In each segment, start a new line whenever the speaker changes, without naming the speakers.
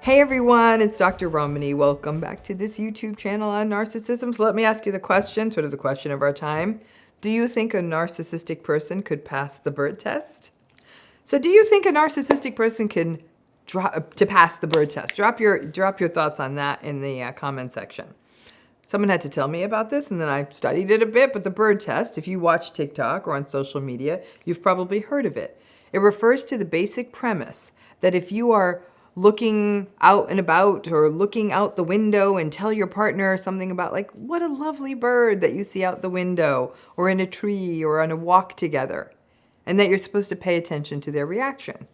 Hey everyone, it's Dr. Ramani. Welcome back to this YouTube channel on narcissism. So let me ask you the question, sort of the question of our time. Do you think a narcissistic person could pass the bird test? So do you think a narcissistic person can pass the bird test? Drop your thoughts on that in the comment section. Someone had to tell me about this, and then I studied it a bit, but the bird test, if you watch TikTok or on social media, you've probably heard of it. It refers to the basic premise that if you are looking out and about or looking out the window and tell your partner something about like, what a lovely bird that you see out the window or in a tree or on a walk together, and that you're supposed to pay attention to their reaction.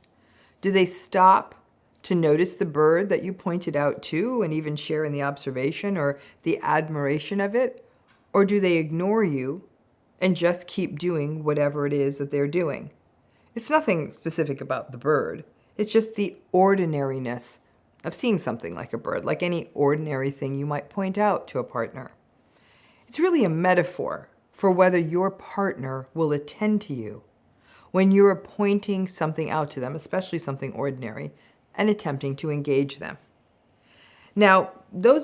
Do they stop to notice the bird that you pointed out to and even share in the observation or the admiration of it? Or do they ignore you and just keep doing whatever it is that they're doing? It's nothing specific about the bird. It's just the ordinariness of seeing something like a bird, like any ordinary thing you might point out to a partner. It's really a metaphor for whether your partner will attend to you when you're pointing something out to them, especially something ordinary, and attempting to engage them. Now,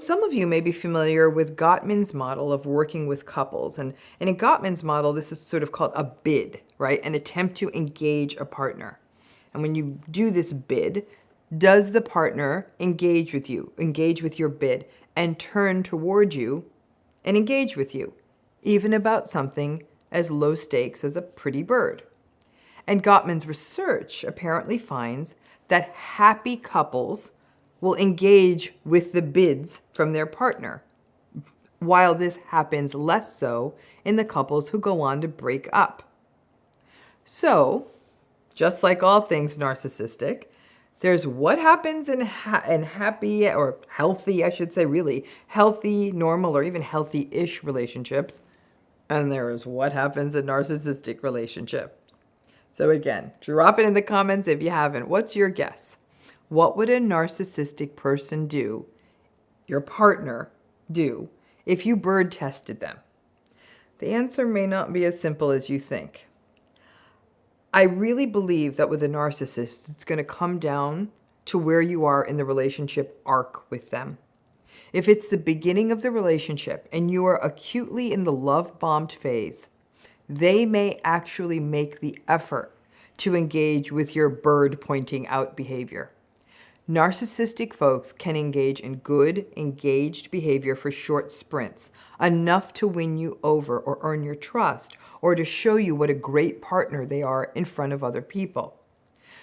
some of you may be familiar with Gottman's model of working with couples. And in Gottman's model, this is sort of called a bid, right? An attempt to engage a partner. And when you do this bid, does the partner engage with you, engage with your bid, and turn toward you and engage with you, even about something as low stakes as a pretty bird? And Gottman's research apparently finds that happy couples will engage with the bids from their partner, while this happens less so in the couples who go on to break up. So, just like all things narcissistic, there's what happens in happy, or healthy, I should say, really, healthy, normal, or even healthy-ish relationships, and there is what happens in narcissistic relationships. So again, drop it in the comments if you haven't. What's your guess? What would a narcissistic person do, your partner do, if you bird tested them? The answer may not be as simple as you think. I really believe that with a narcissist, it's going to come down to where you are in the relationship arc with them. If it's the beginning of the relationship and you are acutely in the love-bombed phase, they may actually make the effort to engage with your bird pointing out behavior. Narcissistic folks can engage in good, engaged behavior for short sprints, enough to win you over or earn your trust, or to show you what a great partner they are in front of other people.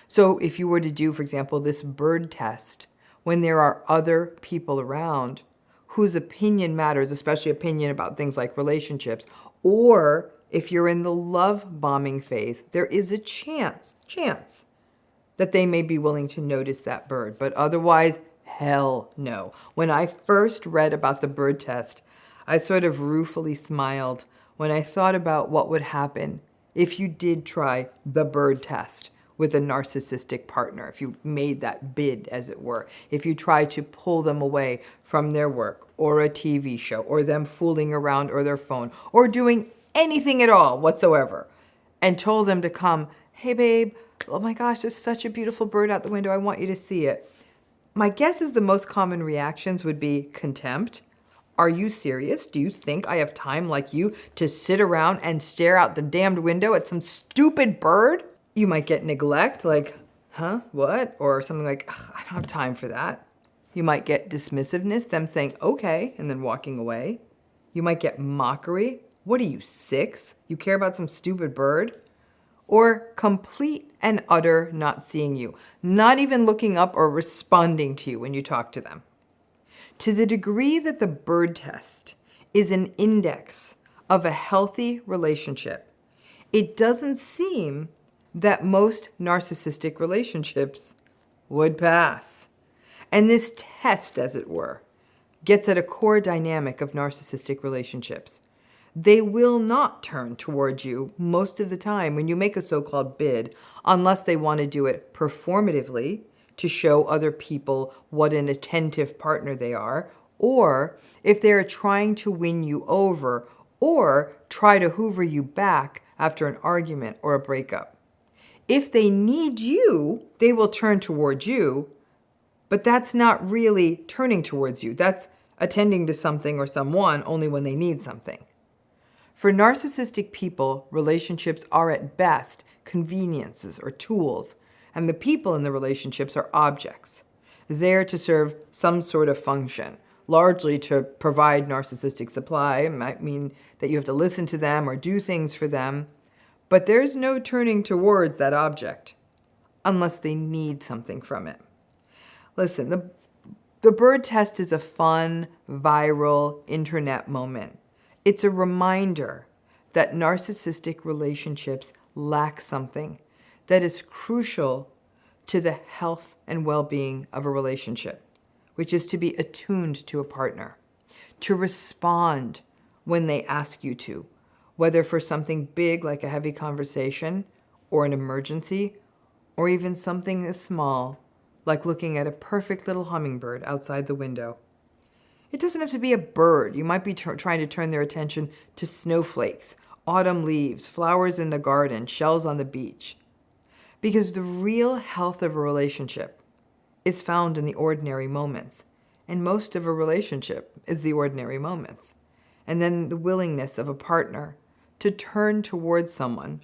So if you were to do, for example, this bird test when there are other people around whose opinion matters, especially opinion about things like relationships, or if you're in the love bombing phase, there is a chance that they may be willing to notice that bird. But otherwise, hell no. When I first read about the bird test, I sort of ruefully smiled when I thought about what would happen if you did try the bird test with a narcissistic partner, if you made that bid, as it were, if you tried to pull them away from their work or a TV show or them fooling around or their phone or doing anything at all whatsoever, and told them to come, hey babe, oh my gosh, there's such a beautiful bird out the window, I want you to see it. My guess is the most common reactions would be contempt. Are you serious? Do you think I have time like you to sit around and stare out the damned window at some stupid bird? You might get neglect, like, huh, what? Or something like, I don't have time for that. You might get dismissiveness, them saying, okay, and then walking away. You might get mockery. What are you, 6? You care about some stupid bird? Or complete and utter not seeing you, not even looking up or responding to you when you talk to them. To the degree that the bird test is an index of a healthy relationship, it doesn't seem that most narcissistic relationships would pass. And this test, as it were, gets at a core dynamic of narcissistic relationships. They will not turn towards you most of the time when you make a so-called bid, unless they want to do it performatively to show other people what an attentive partner they are, or if they're trying to win you over or try to hoover you back after an argument or a breakup. If they need you, they will turn towards you, But that's not really turning towards you. That's attending to something or someone only when they need something. For narcissistic people, relationships are at best conveniences or tools, and the people in the relationships are objects, there to serve some sort of function, largely to provide narcissistic supply. It might mean that you have to listen to them or do things for them, but there's no turning towards that object unless they need something from it. Listen, the bird test is a fun, viral internet moment. It's a reminder that narcissistic relationships lack something that is crucial to the health and well-being of a relationship, which is to be attuned to a partner, to respond when they ask you to, whether for something big like a heavy conversation or an emergency, or even something as small like looking at a perfect little hummingbird outside the window. It doesn't have to be a bird. You might be trying to turn their attention to snowflakes, autumn leaves, flowers in the garden, shells on the beach. Because the real health of a relationship is found in the ordinary moments. And most of a relationship is the ordinary moments. And then the willingness of a partner to turn towards someone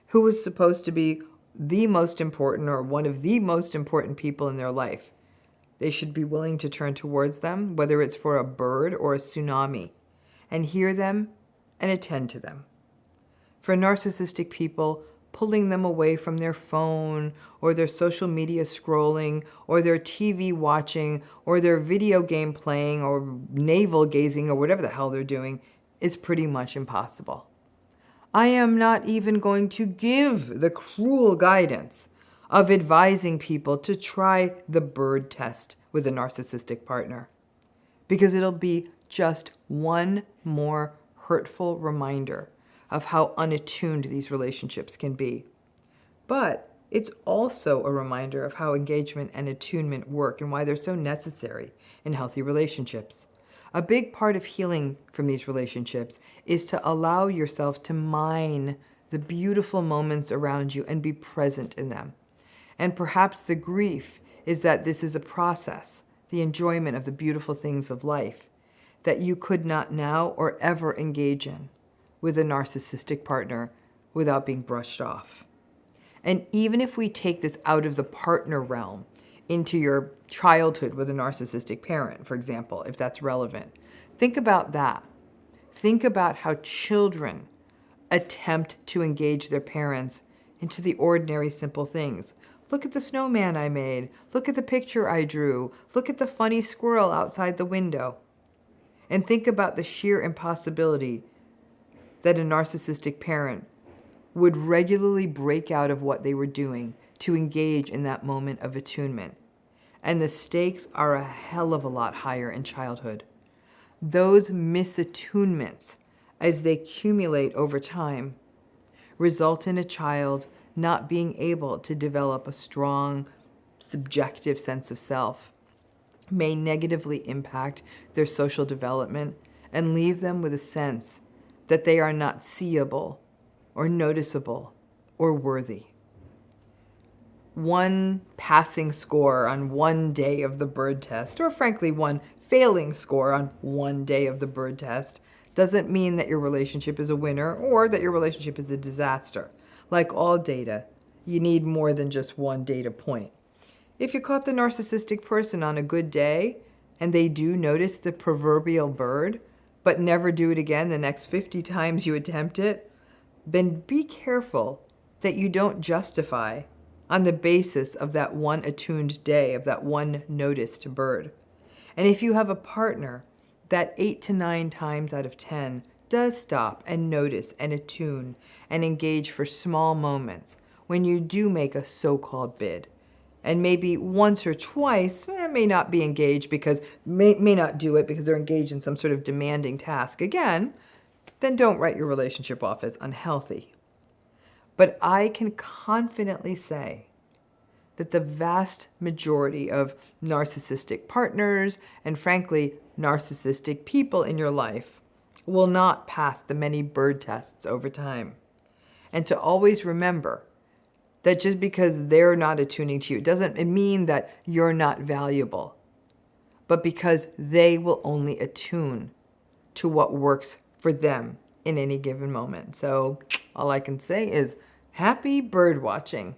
who is supposed to be the most important or one of the most important people in their life. They should be willing to turn towards them, whether it's for a bird or a tsunami, and hear them and attend to them. For narcissistic people, pulling them away from their phone or their social media scrolling or their TV watching or their video game playing or navel gazing or whatever the hell they're doing is pretty much impossible. I am not even going to give the cruel guidance of advising people to try the bird test with a narcissistic partner, because it'll be just one more hurtful reminder of how unattuned these relationships can be. But it's also a reminder of how engagement and attunement work and why they're so necessary in healthy relationships. A big part of healing from these relationships is to allow yourself to mine the beautiful moments around you and be present in them. And perhaps the grief is that this is a process, the enjoyment of the beautiful things of life, that you could not now or ever engage in with a narcissistic partner without being brushed off. And even if we take this out of the partner realm into your childhood with a narcissistic parent, for example, if that's relevant, think about that. Think about how children attempt to engage their parents into the ordinary, simple things. Look at the snowman I made. Look at the picture I drew. Look at the funny squirrel outside the window. And think about the sheer impossibility that a narcissistic parent would regularly break out of what they were doing to engage in that moment of attunement. And the stakes are a hell of a lot higher in childhood. Those misattunements, as they accumulate over time, result in a child not being able to develop a strong, subjective sense of self, may negatively impact their social development, and leave them with a sense that they are not seeable or noticeable or worthy. One passing score on one day of the bird test, or frankly, one failing score on one day of the bird test, doesn't mean that your relationship is a winner or that your relationship is a disaster. Like all data, you need more than just one data point. If you caught the narcissistic person on a good day and they do notice the proverbial bird, but never do it again the next 50 times you attempt it, then be careful that you don't justify on the basis of that one attuned day, of that one noticed bird. And if you have a partner that 8 to 9 times out of 10 does stop and notice and attune and engage for small moments when you do make a so-called bid, and maybe once or twice may not be engaged because may not do it because they're engaged in some sort of demanding task again, then don't write your relationship off as unhealthy. But I can confidently say that the vast majority of narcissistic partners and frankly narcissistic people in your life will not pass the many bird tests over time. And to always remember That just because they're not attuning to you, doesn't mean that you're not valuable, but because they will only attune to what works for them in any given moment. So all I can say is happy bird watching.